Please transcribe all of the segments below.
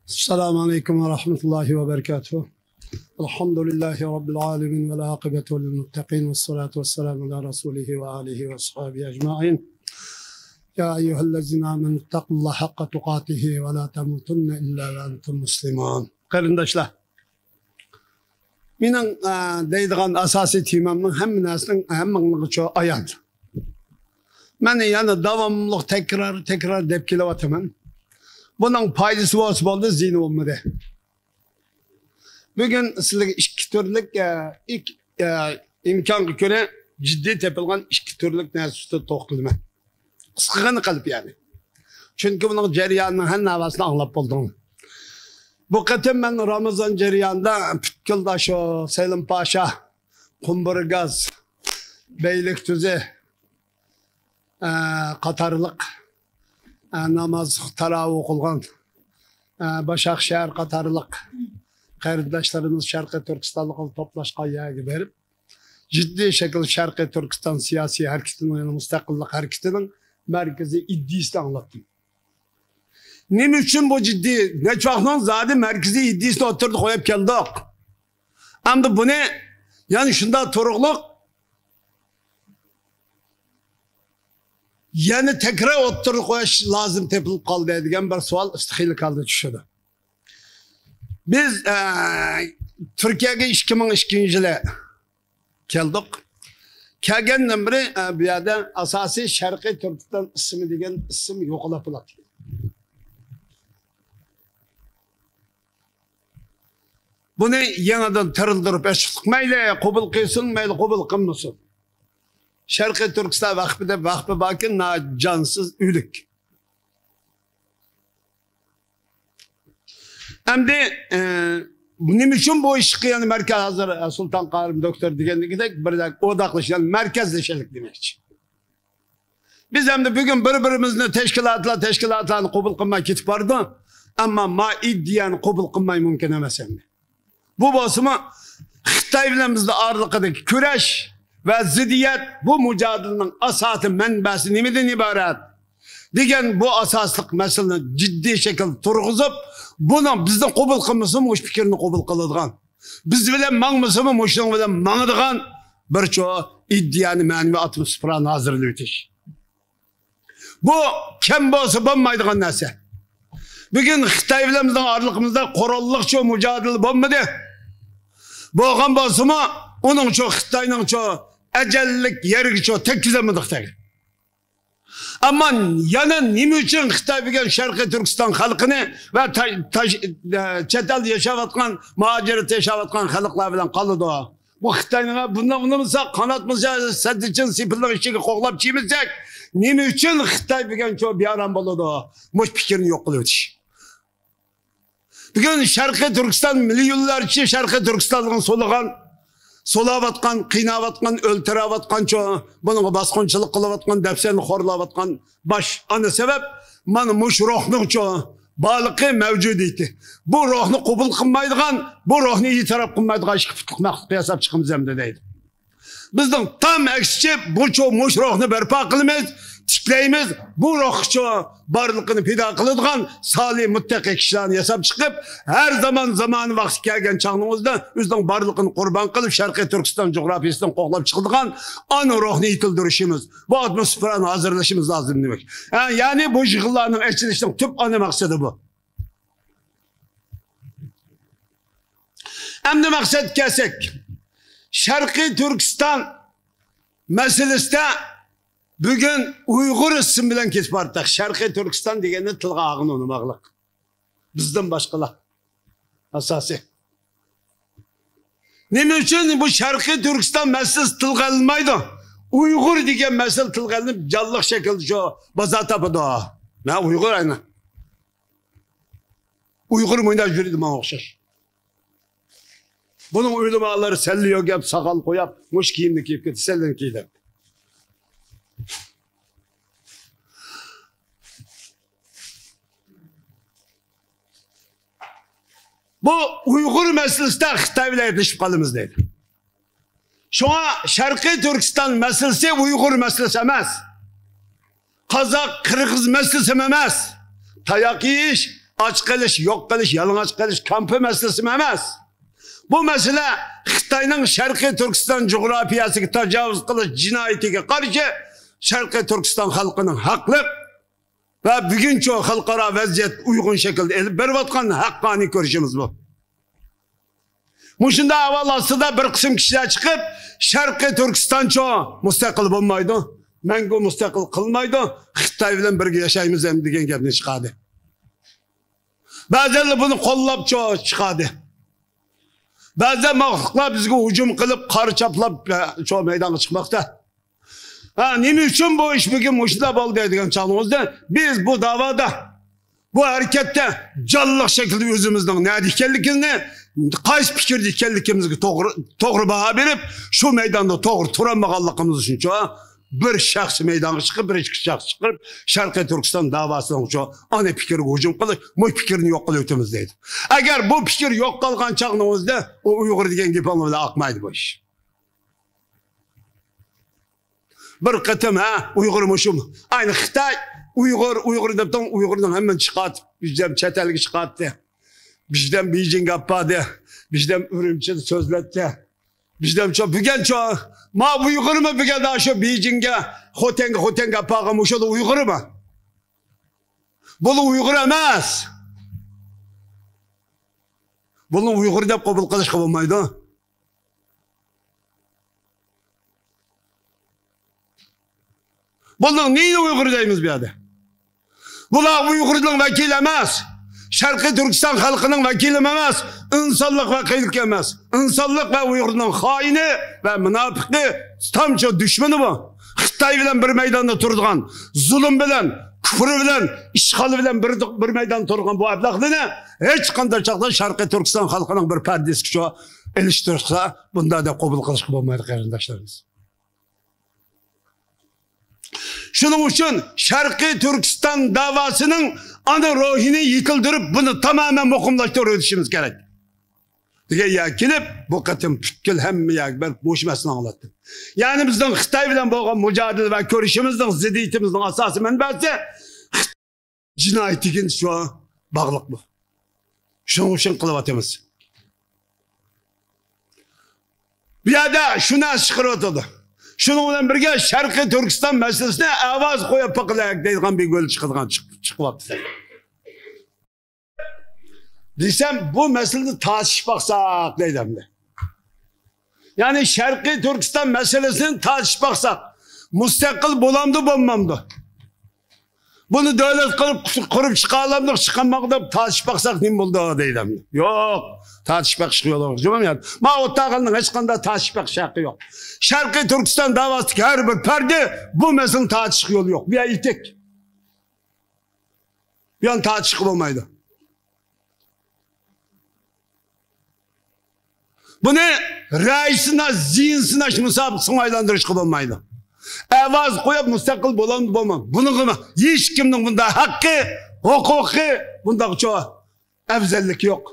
Esselamu Aleyküm ve Rahmetullahi ve Berekatuhu. Elhamdülillahi Rabbil Alemin ve la akibetu lil muttaqin ve salatu ve selamu ala Resulihi ve alihi ve sahabihi ecma'in. Ya eyyühellezine amenu ittakullaha hakka tukatihi ve la temutunne illa ve entum muslimun. Karındaşlar, benim deydiğim asasi temamın hem nesinin hem mağlığı çoğu ayan. Ben yani devamlılık tekrar deyip kelavatımın. Bunun paydası oldu, ziyni olmadı. Bugün sizlere iki türlük ilk imkanı göre ciddi tepilgen iki türlük nesüstü toqtılma. Kısıqını kalıp yani. Çünkü bunun cereyanının her navasını anlap buldum. Bu kıtım ben Ramazan cereyanında Pütküldaşı, Selim Paşa, Kumburgaz, Beylikdüzü, Katarlık, namaz taravih kılgan, Başakşehir Katarlık, kardeşlerimiz Şarkı Türkistanlık toplaşkan yeri verip, ciddi şekilde Şarkı Türkistan siyasi hareketinin, müstakillik hareketinin merkezi iddiasını anlattım. Ne için bu ciddi? Ne çoğunun zaten merkezi iddiasını oturduk, koyup geldik. Ama bu ne? Yani şunda turukluk, yani tekrar oturup koyuş lazım tepilip kaldı edigen bir sual istihili kaldı düşürdü. Biz Türkiye'ye 2002 yılı geldik. Kelgenden beri bir yerde asasi Şarkı Türkistan ismi degen isim yokulap buladı. Bunu yeniden tırıldırıp eşitlik meyle kabul kılsın, meyle kabul kılmasın. Şarkı Türkistan vakfı bakın cansız ülük. Hem de bunun için bu iş yani merkez hazır Sultan Karim Doktor diyenlik gidek bir odaklaşın yani merkezleşelik demek. Biz hem de bugün birbirimizin teşkilatlarını kabul kılmaya gidip vardı ama ma iddiyanı kabul kılmayı mümkün emesem mi? Bu basımı Xitay'ımızda ağırlıkındaki küreş ve ziddiyet bu mücadelenin asatı menbesi nemeden ibaret? Degen bu asaslık meseleni ciddi şekilde turguzup bunu bizden kabul kılması mı, fikrini kabul kılıdığan. Biz bilen mağmısı mı, muşluğun bilen mağıdığan birçoğu iddiyanı manevi atmosferanı hazırlığı itiş. Bu kim bolsa bulmaydıgan neyse. Bugün Xitay'ımızın ağırlığımızda korolukça mücadele bulmadı. Boğan bolsa mı, onun çoğu Xitay'ın çoğu ecellik yeri çoğu tek güzemedik değil. Ama yani ne için Xitay bilgen Şarkı Türkistan halkını ve çetel yaşavatkan, muhaciret yaşavatkan halklar bilen kalıdı o. Bu Xitay'ın bunu mısa kanatmıza sedicin sipirlik işini koklap çiğmizsek, ne için Xitay bilgen çoğu bir aram buludu o. Muş fikrini yok kılıyordu. Bugün Şarkı Türkistan milyonlar için Şarkı Türkistan'ın solavatkan, kıynavatkan, öldürevatkan çoğu, bunun baskınçılık kılavatkan, defserini horlavatkan baş ana sebep, bana muş ruhның çoğu, balığı mevcud idi. Bu ruhunu kabul kılmaydıgan, bu ruhunu itiraf kılmaydıgan işki fıtlık mektup hesap çıkımız emde deydi. Bizden tam eksici bu çoğu muş ruhunu berpa kılımız, tikleyimiz, bu ruh çoğu barlıkını pida kılıdığan salih muttaki kişilerini hesap çıkıp her zaman zamanı vakti gelgen çağımızda bizden barlıkını kurban kılıp Şarkı Türkistan coğrafyasından koklap çıkıdığan anı ruhunu itildirişimiz, bu atmosferanı hazırlaşımız lazım demek. Yani bu yığılarının eşçilişinin tüp ana maksadı bu. Hem de maksat kesek, Şarkı Türkistan meselesi de bugün Uygur isim bilen kesip artık. Şarkı Türkistan degeni tılga ağını onumaklık. Bizden başkalar. Asası. Ne için bu Şarkı Türkistan meselesi tılga alınmaydı? Uygur degen mesele tılga alınıp canlılık şekilde şu baza tapıdı o. Ne Uygur aynı. Uygur muyda jüridi bana okşar. Bunun uylamaları selliyor yap, sakal koyap, muş giyimli giyip gitti, sellin giydi. Bu Uygur meselesi de Xitay'la yetişip kalımız değil. Şu an Şarkı Türkistan meselesi Uygur meselesi emez. Kazak, Kırgız meselesi emez. Tayak yiyiş, aç qilish, yo'q qilish, yalang'och qilish kampi masalasi emas. Bu mesele Xitoyning Sharqiy Turkiston coğrafiyasiga tajovuz qilish jinoyatiga qarshi Sharqiy Turkiston xalqining haqli va buguncha xalqaro vaziyat uyg'un shaklda elib berayotgan haqqoniy ko'rishimiz bu. Mushunda avval aslida bir qism kishilar chiqib, Sharqiy Turkistoncha mustaqil bo'lmaydi, mangu mustaqil qilmaydi, Xitoy bilan birga yashaymiz ham degan gapni chiqadi. Ba'zilar buni qo'llab chiqadi. Ba'zi maxluqlar bizga hujum qilib, qor chaplab shu maydonga chiqmoqda. Nima uchun bu ish bugun mushunda bo'ldi degan chog'imizda biz bu da'voda, bu harakatda jonliq shaklda o'zimizning nima ekanligini, qaysi fikrda ekanligimizga to'g'ri baho berib, shu maydonda to'g'ri turolmaganligimiz uchun bir shaxs maydonga chiqib, bir ikki shaxs chiqib, Sharqiy Turkiston davosidan shu ana fikrga hujum qilib, bu fikrni yo'q qilib o'tamiz deydi. Agar bu fikr yo'q qolgan chog'imizda o Uyg'ur degan gap bilan aqmaydi bu ish. Bir qitim Uyg'urmishim. Ayni Xitoy Uyg'ur debdan Uyg'urdan hamma chiqadi, bizdan chet elga chiqadi. Bizdan Beijing apadi, bizdan Urumchida so'zlatdi. Bizdan buguncha ma Uyg'urmi bugunda shu Beijingga, Xotenga apag'im o'sha Uyg'urmi? Bu Uyg'ur emas. Buni Uyg'ur deb qabul qilishga bo'lmaydi. Bunun neyini Uygur deyimiz bir adı? Bunlar Uygur'un vekili emas. Şarkı Türkistan halkının vekili emas. İnsanlık vekillik emas. İnsanlık ve Uygur'un haini ve münafıkı tam çok düşmanı bu. Xitoy bilen bir meydanda turduğun, zulüm bilen, küfür bilen, işgali bilen bir meydanda turduğun bu ablakını hiç kandır çakta Şarkı Türkistan halkının bir perdesi şu eleştirirse bunda da kabul kılışkı olmaydı kardeşlerimiz. Şunun için Şarkı Türkistan davasının ana ruhini yıkıldırıp bunu tamamen mukumlaştırıp ödüşümüz gerek. Diye ya kilip bu katım fikir hem ya ben boşmasını anlattım. Yani bizden Xitoy bilen bo'lgan mücadele ve görüşümüzden ziddiyetimizden asası menbesi cinayetikin şu an bağlılık bu. Şunun için kılıvatımız. Bir yerde şuna çıkırıyordu. Şununla birge Şarkı Türkistan meselesine avaz koyup bakılayak deyilgan bir göl çıkıvatı. Desem bu meselede tartışıp baksak deydim de. Yani Şarkı Türkistan meselesini tartışıp baksak, müstakil bulamdı bulmamdı. Bunu devlet kurup çıkarlamdık, çıkanmakta tartışıp baksak ne buldu deydim. Yok, tartışıp bak çıkıyorlar. Yani. Ma ottağının hiç kanda tartışıp bak şarkı yok. Şarkı Türkistan davası her bir perde bu meselenin tartışık yolu yok. Bir iltek. Bir an tartışık olmaydı. Bunu reisine, zihinsine musabıksın aylandırışık olmaydı. Evaz koyup müstakil bulamdı bulmam. Bunu kıma. Hiç kimden bunda hakkı, hukuku, bunda çoğu evzellik yok.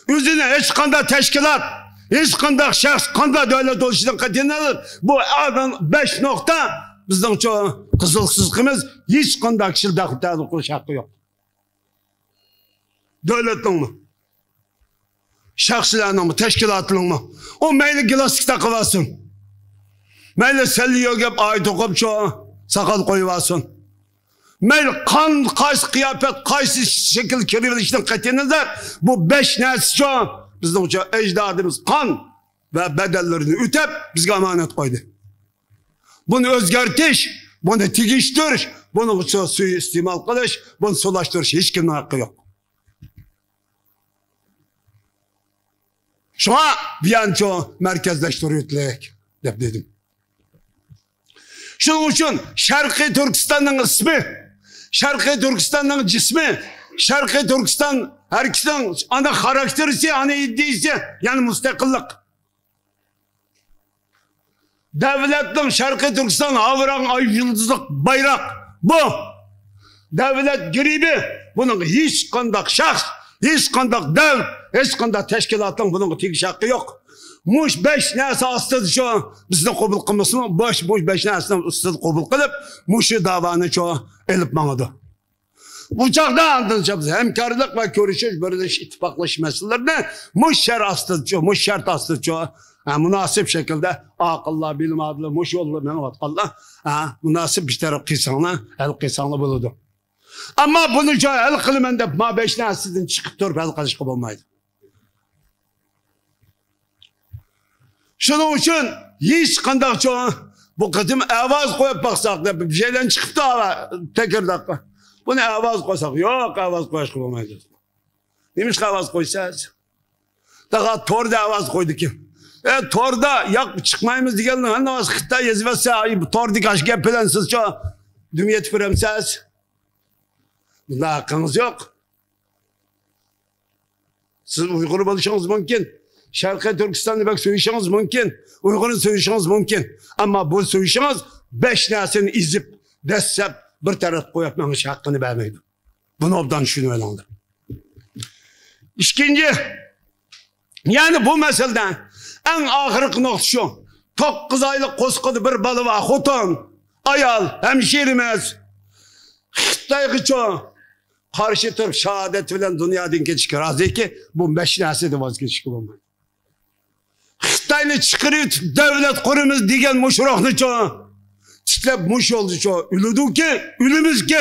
Üzerine hiç kanda teşkilat, hiç kanda şahs, kanda devlet oluşundan katılır. Bu adam 5 nokta bizden çoğu kızılsızlığımız hiç kanda kişilik dağıtı konuş hakkı yok. Devletin mi? Şahsılarının mı? Teşkilatının mı? O meyli gilastik takıvasın. Meyli selliyo gep ait okup çoğu sakal koyuvasın. Meyli kan, kaysı kıyafet, kaysı şekil kirlilikten katılırlar. Bu 5 nesli çoğu bizden çoğu ecdadımız kan ve bedellerini ütep bizge emanet koydu. Bunu özgertiş, bunu tigiştiriş, bunu suyu istimal kılış, bunu sulaştırış hiç kimden hakkı yok. Şu an bir an çoğu merkezleştiriyorlar dedim. Şunun için Şarkı Türkistan'ın ismi, Şarkı Türkistan'ın cismi, Şarkı Türkistan herkesin ana karakterisi, ana iddiası yani müstakillik. Devletin Şarkı Türkistan avuran ay yıldızlık bayrak bu. Devlet gribi bunun hiç kandak şahs, Hiç kandak dev, hiç kandak teşkilatın bunun tegiş hakkı yok. Muş 5 neyse astıdı şu bizden kabul kılmasın. Muş 5 neyse astıdı kabul kılıp Muş'u davanı şu elip manadı. Bu çağda andınca biz hemkarlık ve görüşüş böyle ittifaklaşma meselelerine Muş şer astıdı şu, Muş şart astıdı şu. Münasip şekilde akıllı, bilim adlı, Muş yollu, menvat Allah münasip bir taraf kısanla, el kısanla buludu. Ama bunu şu el kılımende ma 5 nesilden çıkıp durup el kaçık olmaydı. Şunun için hiç kandak şu bu kızım avaz koyup baksak da bir şeyden çıkıp da tekrar dakika. Bunu avaz koysak yok avaz koyuş olmaydı. Neymiş avaz koysaz? Daha torda avaz koydu ki. Torda yak çıkmayımız diyelim. Hani o sıkıntı yazıverse torda kaç gepelen siz şu dünya tüpüremsez. Bunda hakkınız yok. Siz Uygur'u buluşunuz mümkün. Şarkı Türkistan'da bak söyleyişiniz mümkün. Uygur'u söyleyişiniz mümkün. Ama bu söyleyişiniz 5 neslini izip, dessep bir taraf koyapmanız hakkını vermeydi. Bunu obdan düşünüyorum onda. İkinci, yani bu meseleden en ahırık nokta şu. 9 aylık koskodu bir balı var. Hutun, ayal, hemşirimiz. Xitayı şu. Karşı Türk şehadet bilen dünyadan geçik razı ki bu 5 nesli de vazgeçik olmayı. Xitaylı çıkırıyor devlet kurumuz diyen muşruhnu şu. Titlep muş oldu şu. Ülüdü ki, ülümüz ki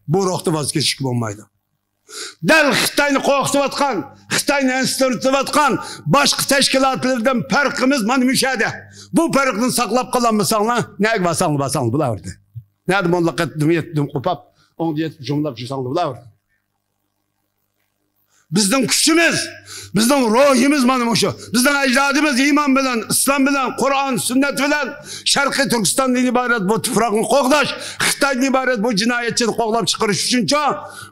bu ruhta vazgeçik olmaydı. Del Xitaylı korkutup atkan, Xitaylı enstitütüp atkan başka teşkilatlardan farkımız mani müşahede. Bu farkını saklap kalan mısanla ne basanlı bula orada. Nerede monlakat dünyettim kupap, onu diyet cümlep cüsanlı bula orada. Bizden küçümüz, bizden ruhimiz manım şu. Bizden ecdadımız iman bilen, İslam bilen, Kur'an, sünnet bilen, Şarkı Türkistan'dan ibaret bu tüfrakın qoqdaş, Xitay'dan ibaret bu cinayetçini qoqlap çıkarış üçün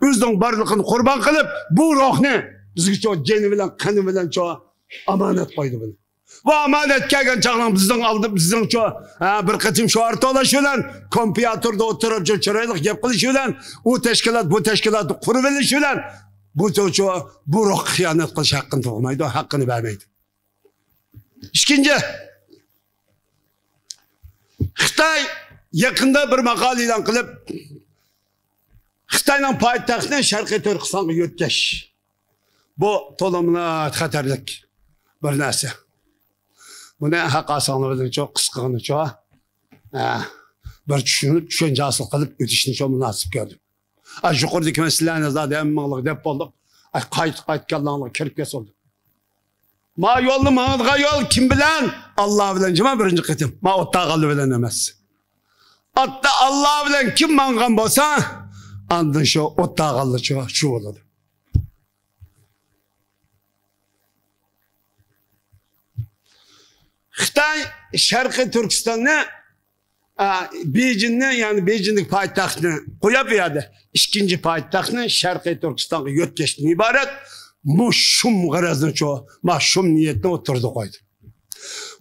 özden barlıqını kurban kılıp bu ruhni bizge şu ceni bilen, kanı bilen şu amanet koydu bunu. Bu amanet kelgen çağlan bizden aldı, bizden şu bir kıtım şu ortalaş bilen, kompiyatörde oturup şu çıraylık yapılış bilen, o teşkilat, bu teşkilatı kuruveliş bilen, bu çocuğa bu ruh hıyanet kılış hakkını olmaydı, hakkını vermeydi. İkinci, Xitay yakında bir makal ilan kılıp, Xitay'la payitahtına Şarkı Türkistan'a yötkeş. Bu tolamına xatarlik bir narsa. Bunu hak asanlığı çok kıskanı çok. Bir düşünce asıl kılıp ötüşünü çok münasip gördüm. Yukarıdaki meselelerine zaten emmanlık dep olduk. Kayıt kallanlık kirkes oldu. Ma yollu mağadga yol kim bilen? Allah bilen cima birinci kıtım. Ma ottağalı bilen emez. Hatta Allah bilen kim mangan bolsa andın şu ottağalı şu oldu. Xitay Şarkı Türkistan'ı Beycin'ne yani Beycin'lik payitahtını koyup ya da ikinci payitahtını Şarkı Türkistan'a yötkeşten ibaret muşum garazını çoğu, maşum niyetine oturdu koydu.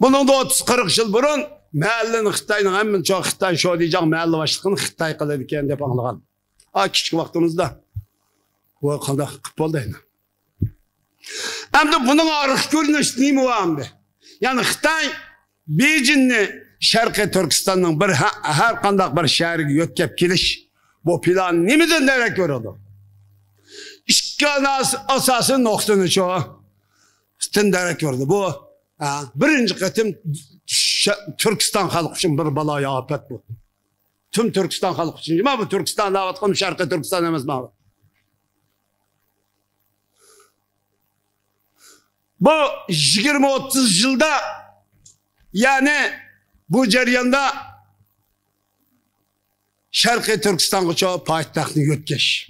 Bunun da 30-40 yıl burun mahallinin Xitay'ın hemen çoğu Xitay şöyle diyeceğim mahalle başlıkını Xitay kılıydı kendi hep anlayan. Küçük vaktimizde bu kadar kıp oldu yine. Hem de bunun arık görünüş değil mi var mı? Yani Xitay Beycin'le Şarkı Türkistan'ın bir her kandak bir şehri yötkep geliş bu plan nimiden derek görüldü. İşgal asası noktasını çoğu derek gördü. Bu birinci kıtım Türkistan halkı için bir balaya afet bu. Tüm Türkistan halkı için. Ama bu Türkistan davet Şarkı Türkistan emez mi? Bu 20-30 yılda yani bu ceryanda Şarkı Türkistan'ı çoğu payitahtını yötkeş.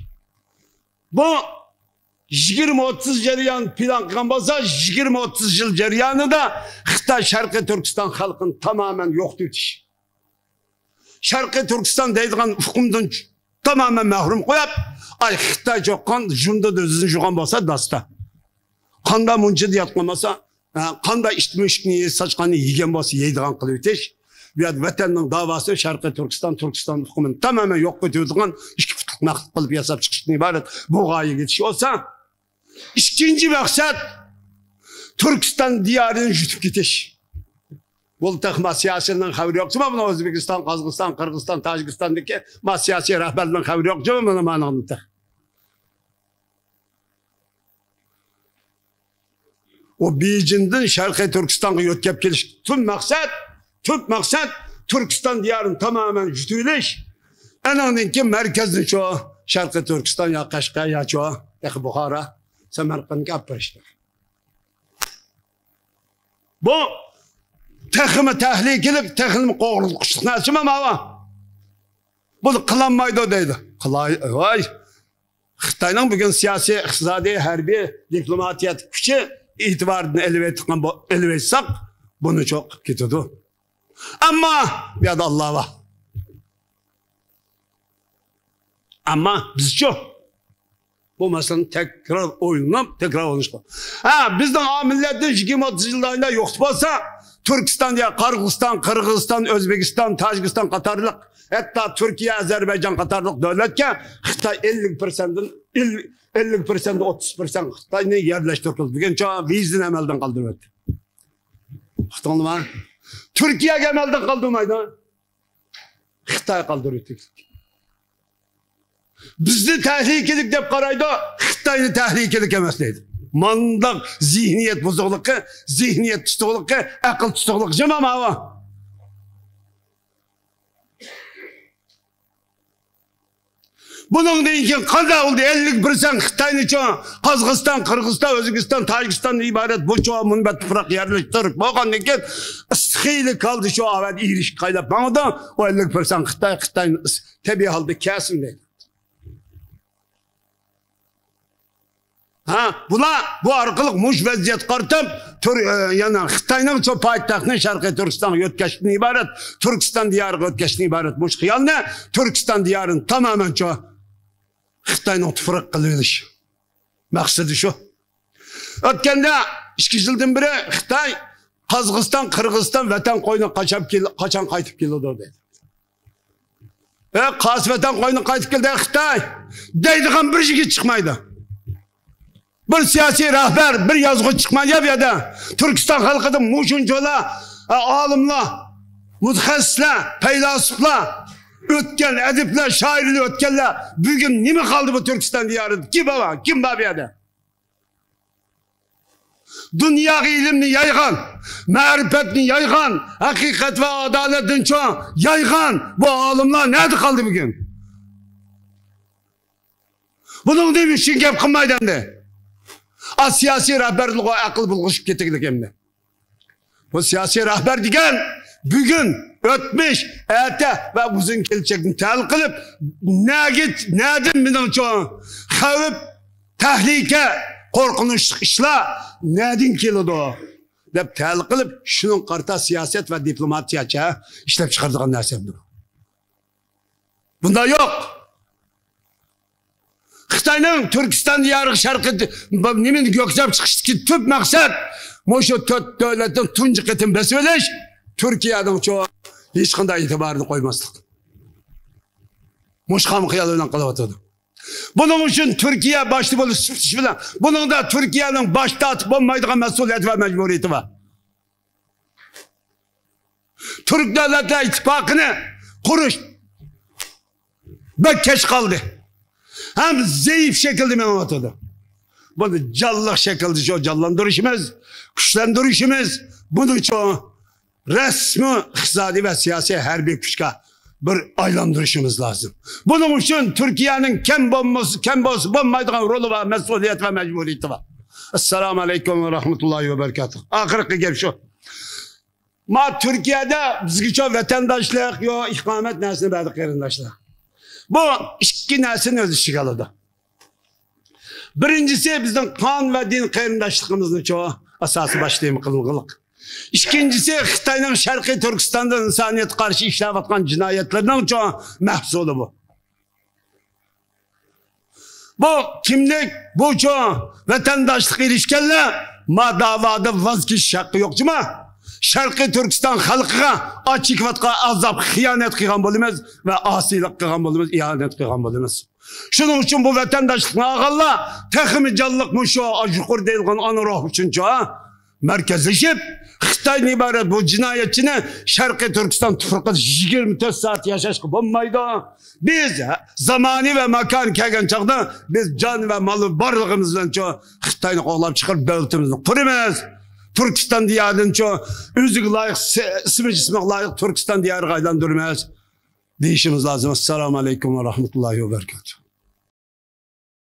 Bu 20-30 ceryan plan kılınmasa 20-30 yıl ceryanı da Xitay Şarkı Türkistan halkın tamamen yoktu. Şarkı Türkistan deydiğin hukumdan tamamen mahrum koyup ay Xitay çoğun junda düzün çoğun bolsa dasta. Kanda muncu diyatlamasa kanda içmişkini saçkanı yiyen bolsa yeydiğin kılıveteş. Bir vatanın davası Şarkı Türkistan hukumunun tamamen yok ediyorduğun iki fıtık nakit kılıp yasap çıkıştan ibaret bu gaye geçiş olsa İkinci maksat Türkistan diyarını yutup gidiş. Bu takma siyasetinden haberi yok mu? Buna Özbekistan, Kazakistan, Kırgızistan, Tacikistan'daki siyasi rehberliğinden haberi yok mu? Buna manağında. O Beijing'den Şarkı Türkistan'a yotkep geliş. Tüm maksat Türkistan diyarını tamamen yutuyorlar. Enanınki merkezde çoğu Şarkı Türkistan ya Kaşkay ya çoğu ya Bukhara, Semerkand'ı yapışlar. Bu tekimi tehlikeli, tekimi qoğruluk çıkmasın ama bu kılanmaydı deydi. Vay. Xitayning bugün siyasi, iqtisodiy, harbiy, diplomatiyat kuchi itibarını elve etsek bunu çok ketidi. Ama ya da Allah var. Ama biz çok bu meselenin tekrar oynanıp tekrar oynanışlar. Bizden milletin 20-30 yıllarında yoktu olsa Türkistan ya Kırgızistan, Kırgızistan, Özbekistan, Tacikistan Katarlık, hatta Türkiye, Azerbaycan Katarlık devletken Xitay 50%'den 30% Xitay'ını yerleştirdi. Bugün çoğu vizini emelden kaldırmadı. Xitay'lı var. Türkiye emelden kaldırmaydı. Xitay kaldırdı. Bizni tehlikelik deyip qaraydı, Xitay'ını tehlikelik emesleydi. Mandak zihniyet bozukluğu, zihniyet tutukluğu, akıl tutukluğu cemam hava. Bunun deyinken kaza oldu 50% Xitay'ını çoğu, Kazakistan, Kırgızistan, Özbekistan, Tacikistan'dan ibaret bu çoğu münbet fırak yerleştirip bakın deyinken ıskıyla kaldı şu avet iriş kaydap bana da o 50% Xitay'ın tabi halde kesin değil. Bu arkalık muş vaziyet kartıp yani Xitay'nın çok payitahtını Şarkı Türkistan'a yötkeştiğine ibaret, Türkistan diyarı yötkeştiğine ibaret muş khiyal ne? Türkistan diyarın tamamen çok Xitay'nın tufrak kılıymış. Maksadı şu. Ötkende 2 yıldan beri Xitay, Kazakistan, Kırgızistan vatan koyuna kaçan kaytıp geliyordu dedi. Kas vatan koyuna kaytıp geldi Xitay. Deydiğin bir şey çıkmaydı. Bir siyasi rehber, bir yazgı çıkmayı ya da Türkistan halkının muşuncular, alimler, mütehassisler, feylasuflar, ötken, edipler, şairler, ötkenler. Bugün ne mi kaldı bu Türkistan diyarı? Kim baba? Kim baba ya da? Dünya ilimini yaygan, marifetini yaygan, hakikat ve adaletin çoğu yaygan bu alimler nerede kaldı bugün? Bunun değil mi işin gep kılmaydan de? Siyasi rehberliğe akıl buluşup getirdik emni. Bu siyasi rehber diyen bugün ötmüş, ete ve uzun gelecekini tel kılıp nedim benim çoğun havip, tehlike, korkunç işler nedin kilidi o deyip tel kılıp şunun karta siyaset ve diplomatiyaca işlep çıkardığın nersemdir. Bunda yok. Xitay'nın Türkistan diyarı şarkı nemin gökçap çıkıştı tüp maksat şu tört devletin tuncu ketin besmeleş Türkiye'den çoğu hiç kандай itibarını koymazdık. Muşkam kıyalığından kalabatırdı. Bunun için Türkiye başlı böyle sütüş filan. Bunun da Türkiye'nin başta atıp olmaydığı mesuliyeti ve mecburiyeti var. Türk Devletler İttifakı'nı kuruş bekkeş kaldı. Hem zayıf şekilde mevatadı. Bunu canlı şekilde çok canlandırışımız, güçlendirişimiz, bunu çok resmi, iktisadi ve siyasi her bir güçka bir aylandırışımız lazım. Bunun için Türkiye'nin kem bombaydığı rolü var, mesuliyet ve mecburiyeti var. Esselamu Aleyküm ve Rahmetullahi ve Berekatuhu. Ahirki gel şu. Türkiye'de bizgi çok vatandaşlık, yok ikamet nesini verdik yerindaşlık. Bu iki neslin öz işgalıdır. Birincisi bizim kan ve din kayırındaşlığımızın çoğu asası başlayımı kılgılık. İkincisi Xitay'ın Şarkı Türkistan'da insaniyet karşı işlev atkan cinayetlerinin çoğu mehsulü bu. Bu kimlik, bu çoğu vatandaşlık ilişkilerle davada vazgeçiş hakkı yok değil mi? Şarkı Türkistan halkına açık vatka azap, hıyanet kıyan bolumuz ve asilik kıyan bolumuz, ihanet kıyan bolumuz. Şunun için bu vatandaşlık ağalla tekimi canlılık şu aşıkur deyilgen anı üçüncü ha. Merkezleşip Xitay'ın ibaret bu cinayetçini Şarkı Türkistan tufrukta 24 saat yaşaşkı bulmaydı. Biz zamani ve mekan kelgen çağda biz can ve malı varlığımızdan Xitay'ını qoğlap çıkıp böltümüzü kurumuz. Türkistan diyarının üzük layık, ismek layık Türkistan diyarı qaydan durmaz. Deyişimiz lazım. Esselamu Aleyküm ve Rahmetullahi ve Berekatuhu.